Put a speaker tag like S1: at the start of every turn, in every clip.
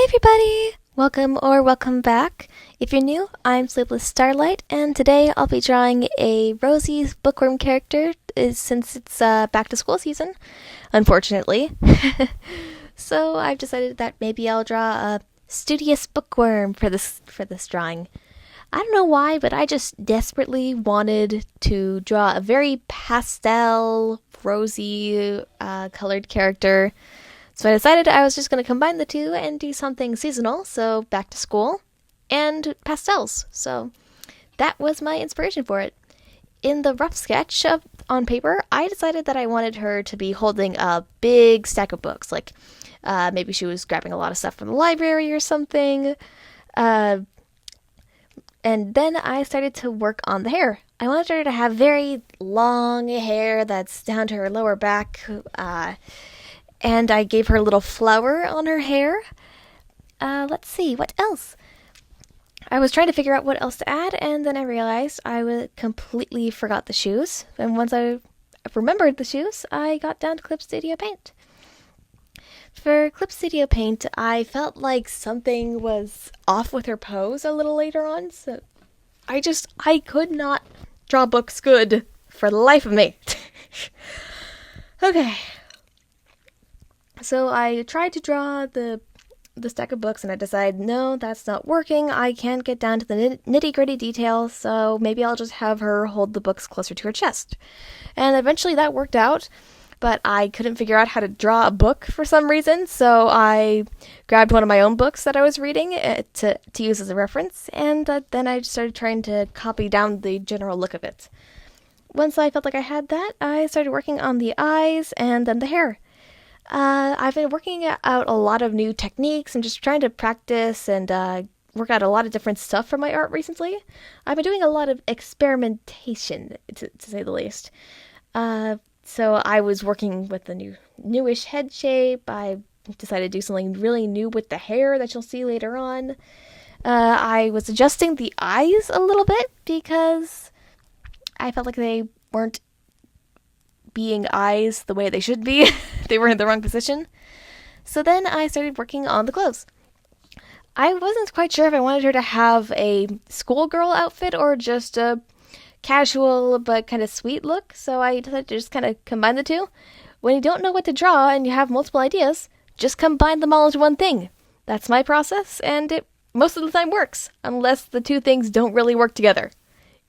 S1: everybody! Welcome back. If you're new, I'm Sleepless Starlight, and today I'll be drawing a Rosie's bookworm character since it's back to school season, unfortunately. So I've decided that maybe I'll draw a studious bookworm for this drawing. I don't know why, but I just desperately wanted to draw a very pastel, rosy colored character. So I decided I was just going to combine the two and do something seasonal, so back to school, and pastels. So that was my inspiration for it. In the rough sketch on paper, I decided that I wanted her to be holding a big stack of books, like maybe she was grabbing a lot of stuff from the library or something. And then I started to work on the hair. I wanted her to have very long hair that's down to her lower back, and I gave her a little flower on her hair. Let's see, what else? I was trying to figure out what else to add, and then I realized I completely forgot the shoes. And once I remembered the shoes, I got down to Clip Studio Paint. For Clip Studio Paint, I felt like something was off with her pose a little later on, so I could not draw books good for the life of me. Okay. So I tried to draw the stack of books, and I decided, no, that's not working. I can't get down to the nitty-gritty details, so maybe I'll just have her hold the books closer to her chest. And eventually that worked out, but I couldn't figure out how to draw a book for some reason, so I grabbed one of my own books that I was reading to use as a reference, and then I started trying to copy down the general look of it. Once I felt like I had that, I started working on the eyes and then the hair. I've been working out a lot of new techniques and just trying to practice and work out a lot of different stuff for my art recently. I've been doing a lot of experimentation, to say the least. So I was working with the newish head shape. I decided to do something really new with the hair that you'll see later on. I was adjusting the eyes a little bit because I felt like they weren't being eyes the way they should be. They were in the wrong position. So then I started working on the clothes. I wasn't quite sure if I wanted her to have a schoolgirl outfit or just a casual but kind of sweet look, so I decided to just kind of combine the two. When you don't know what to draw and you have multiple ideas, just combine them all into one thing. That's my process, and it most of the time works, unless the two things don't really work together.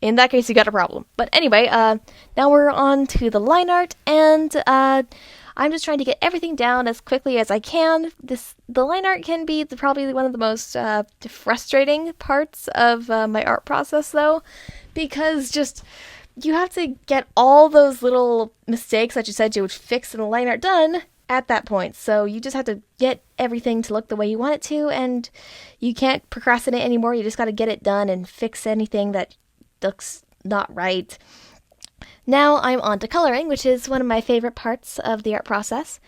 S1: In that case, you got a problem. But anyway, now we're on to the line art, and I'm just trying to get everything down as quickly as I can. The line art can be probably one of the most frustrating parts of my art process, though, because just you have to get all those little mistakes that you said you would fix in the line art done at that point. So you just have to get everything to look the way you want it to, and you can't procrastinate anymore. You just got to get it done and fix anything that looks not right. Now I'm on to coloring, which is one of my favorite parts of the art process.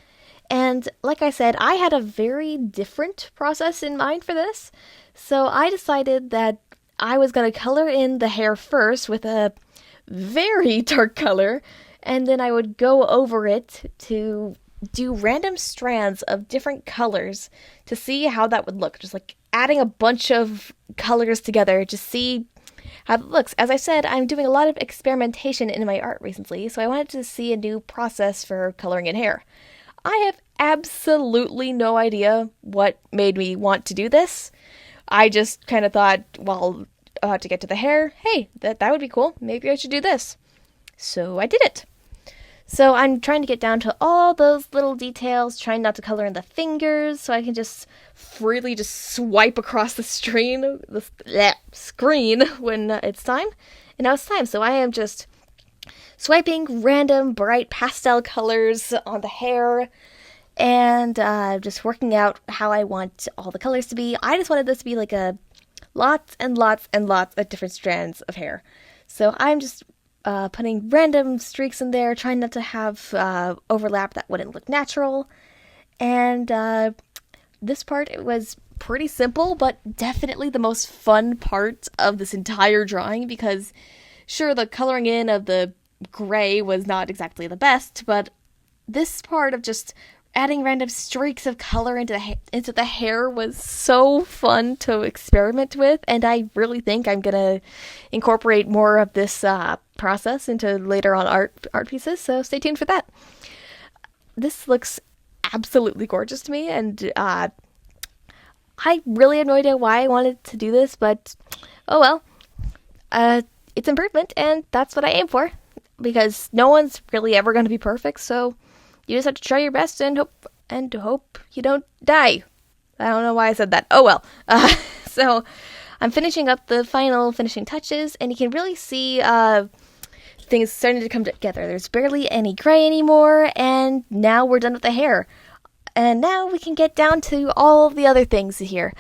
S1: And like I said, I had a very different process in mind for this. So I decided that I was going to color in the hair first with a very dark color, and then I would go over it to do random strands of different colors to see how that would look. Just like adding a bunch of colors together to see how it looks. As I said, I'm doing a lot of experimentation in my art recently, so I wanted to see a new process for coloring in hair. I have absolutely no idea what made me want to do this. I just kind of thought, well, to get to the hair, hey, that would be cool. Maybe I should do this. So I did it. So I'm trying to get down to all those little details, trying not to color in the fingers, so I can just freely just swipe across the screen when it's time. And now it's time, so I am just swiping random bright pastel colors on the hair, and just working out how I want all the colors to be. I just wanted this to be like a lots and lots and lots of different strands of hair. So I'm just putting random streaks in there, trying not to have overlap that wouldn't look natural. And this part, it was pretty simple, but definitely the most fun part of this entire drawing, because sure, the coloring in of the gray was not exactly the best, but this part of just adding random streaks of color into the hair was so fun to experiment with, and I really think I'm gonna incorporate more of this process into later on art pieces. So stay tuned for that. This looks absolutely gorgeous to me, and I really have no idea why I wanted to do this, but oh well. It's improvement, and that's what I aim for, because no one's really ever going to be perfect, so you just have to try your best and hope you don't die. I don't know why I said that. Oh well. So I'm finishing up the final finishing touches, and you can really see things starting to come together. There's barely any gray anymore, and now we're done with the hair. And now we can get down to all of the other things here.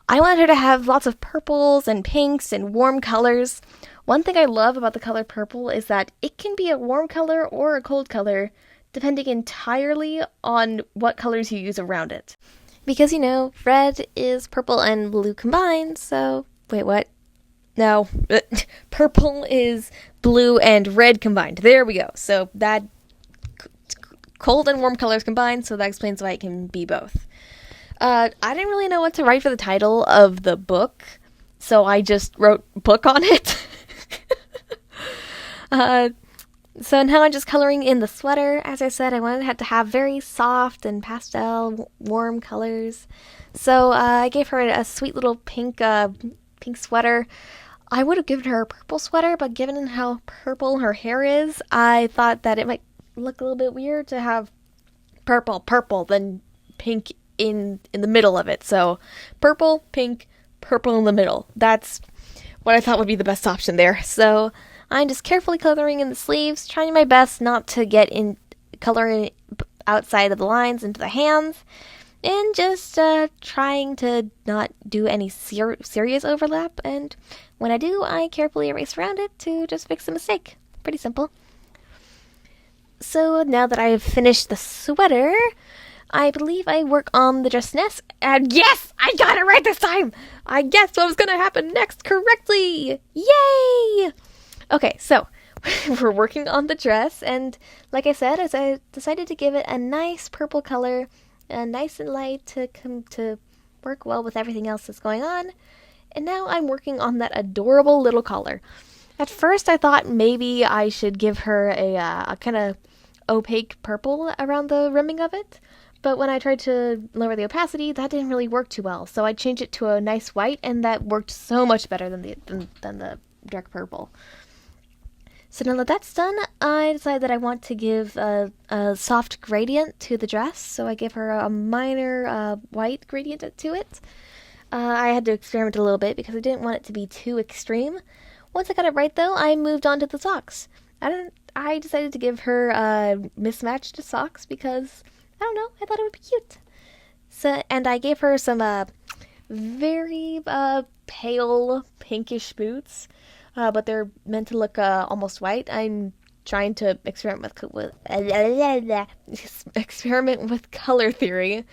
S1: I wanted her to have lots of purples and pinks and warm colors. One thing I love about the color purple is that it can be a warm color or a cold color, depending entirely on what colors you use around it. Because, red is purple and blue combined, so... Wait, what? No. Purple is blue and red combined. There we go. So that... cold and warm colors combined, so that explains why it can be both. I didn't really know what to write for the title of the book, so I just wrote book on it. So now I'm just coloring in the sweater. As I said, I wanted it to have very soft and pastel, warm colors. So I gave her a sweet little pink sweater. I would have given her a purple sweater, but given how purple her hair is, I thought that it might look a little bit weird to have purple, then pink in the middle of it. So purple, pink, purple in the middle. That's what I thought would be the best option there. So I'm just carefully coloring in the sleeves, trying my best not to get in coloring outside of the lines into the hands, and just trying to not do any serious overlap. And when I do, I carefully erase around it to just fix the mistake. Pretty simple. So now that I've finished the sweater, I believe I work on the dress next. And yes, I got it right this time! I guessed what was going to happen next correctly! Yay! Okay, so we're working on the dress, and like I said, as I decided to give it a nice purple color, nice and light to work well with everything else that's going on. And now I'm working on that adorable little collar. At first, I thought maybe I should give her a kind of opaque purple around the rimming of it, but when I tried to lower the opacity, that didn't really work too well. So I changed it to a nice white, and that worked so much better than the dark purple. So now that that's done, I decided that I want to give a soft gradient to the dress, so I gave her a minor white gradient to it. I had to experiment a little bit because I didn't want it to be too extreme. Once I got it right, though, I moved on to the socks. I decided to give her mismatched socks because, I don't know, I thought it would be cute. So, and I gave her some very pale pinkish boots. But they're meant to look almost white. I'm trying to experiment with color theory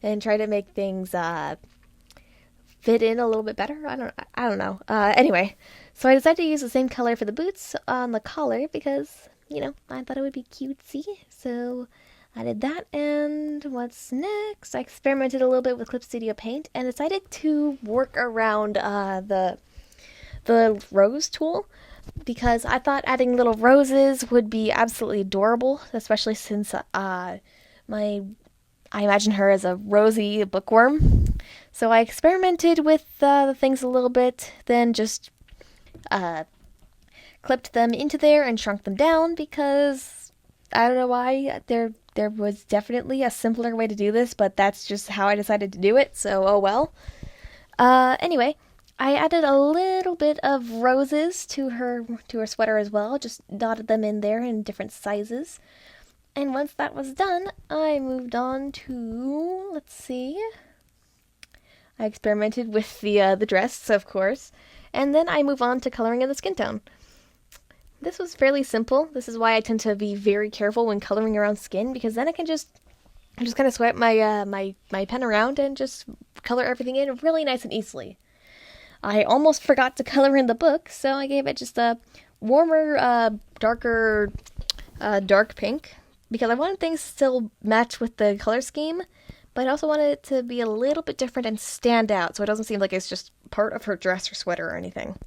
S1: and try to make things fit in a little bit better. I don't know. Anyway, so I decided to use the same color for the boots on the collar because, I thought it would be cutesy. So I did that, and what's next? I experimented a little bit with Clip Studio Paint and decided to work around the rose tool, because I thought adding little roses would be absolutely adorable, especially since I imagine her as a rosy bookworm. So I experimented with the things a little bit, then just clipped them into there and shrunk them down, because I don't know why. There was definitely a simpler way to do this, but that's just how I decided to do it, so oh well. Anyway, I added a little bit of roses to her sweater as well, just dotted them in there in different sizes. And once that was done, I moved on to, let's see, I experimented with the dress, of course, and then I move on to coloring in the skin tone. This was fairly simple. This is why I tend to be very careful when coloring around skin, because then I can just kind of swipe my pen around and just color everything in really nice and easily. I almost forgot to color in the book, so I gave it just a warmer, darker, dark pink, because I wanted things to still match with the color scheme, but I also wanted it to be a little bit different and stand out so it doesn't seem like it's just part of her dress or sweater or anything.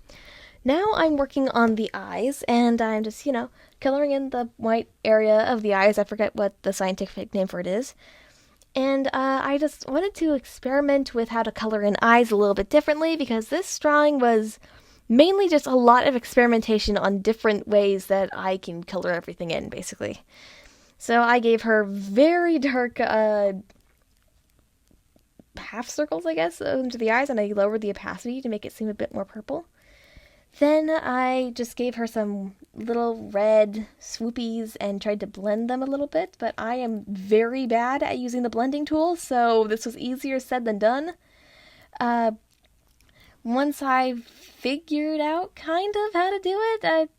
S1: Now I'm working on the eyes, and I'm just, coloring in the white area of the eyes. I forget what the scientific name for it is. And I just wanted to experiment with how to color in eyes a little bit differently because this drawing was mainly just a lot of experimentation on different ways that I can color everything in, basically. So I gave her very dark half circles, I guess, into the eyes, and I lowered the opacity to make it seem a bit more purple. Then I just gave her some little red swoopies and tried to blend them a little bit, but I am very bad at using the blending tool, so this was easier said than done. Once I figured out kind of how to do it,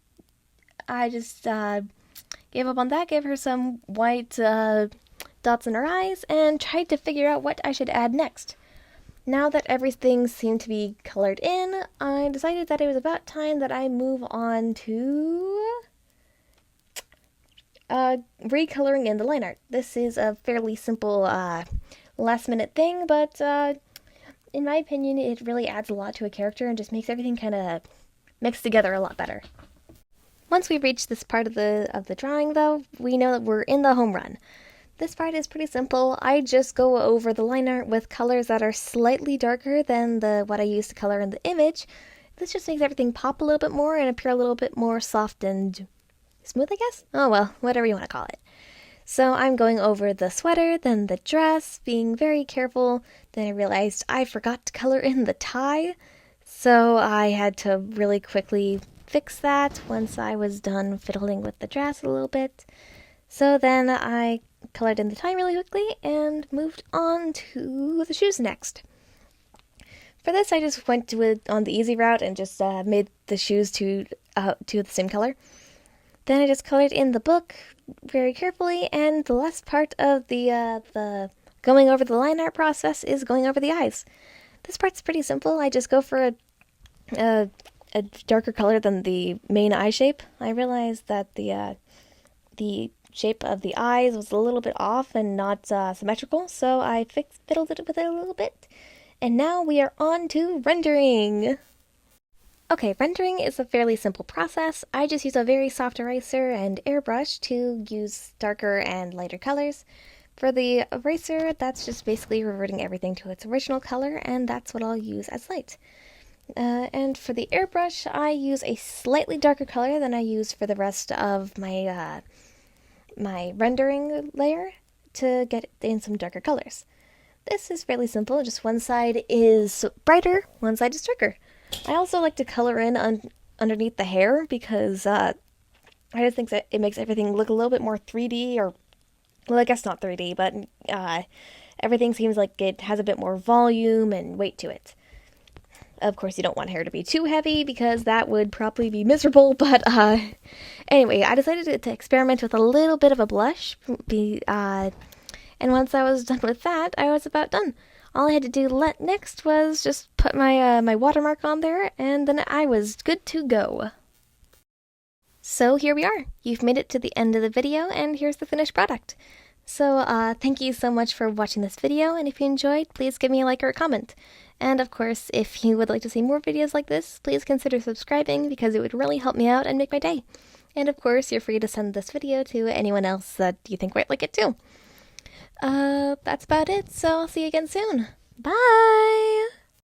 S1: I just gave up on that, gave her some white dots in her eyes, and tried to figure out what I should add next. Now that everything seemed to be colored in, I decided that it was about time that I move on to recoloring in the line art. This is a fairly simple last-minute thing, but in my opinion, it really adds a lot to a character and just makes everything kind of mixed together a lot better. Once we reach this part of the drawing, though, we know that we're in the home run. This part is pretty simple. I just go over the line art with colors that are slightly darker than what I used to color in the image. This just makes everything pop a little bit more and appear a little bit more soft and smooth, I guess? Oh well, whatever you want to call it. So I'm going over the sweater, then the dress, being very careful. Then I realized I forgot to color in the tie, so I had to really quickly fix that once I was done fiddling with the dress a little bit. So then I colored in the tie really quickly and moved on to the shoes next. For this, I just went on the easy route and just made the shoes to the same color. Then I just colored in the book very carefully, and the last part of the going over the line art process is going over the eyes. This part's pretty simple. I just go for a darker color than the main eye shape. I realized that the shape of the eyes was a little bit off and not symmetrical, so I fiddled it with it a little bit. And now we are on to rendering. Okay, rendering is a fairly simple process. I just use a very soft eraser and airbrush to use darker and lighter colors. For the eraser, that's just basically reverting everything to its original color, and that's what I'll use as light. And for the airbrush, I use a slightly darker color than I use for the rest of my my rendering layer to get in some darker colors. This is fairly simple, just one side is brighter, one side is darker. I also like to color in underneath the hair because I just think that it makes everything look a little bit more 3D, or, well, I guess not 3D, but everything seems like it has a bit more volume and weight to it. Of course, you don't want hair to be too heavy because that would probably be miserable, but anyway, I decided to experiment with a little bit of a blush, and once I was done with that, I was about done. All I had to do next was just put my my watermark on there, and then I was good to go. So here we are. You've made it to the end of the video, and here's the finished product. So thank you so much for watching this video, and if you enjoyed, please give me a like or a comment. And of course, if you would like to see more videos like this, please consider subscribing because it would really help me out and make my day. And of course, you're free to send this video to anyone else that you think might like it too. That's about it, so I'll see you again soon. Bye!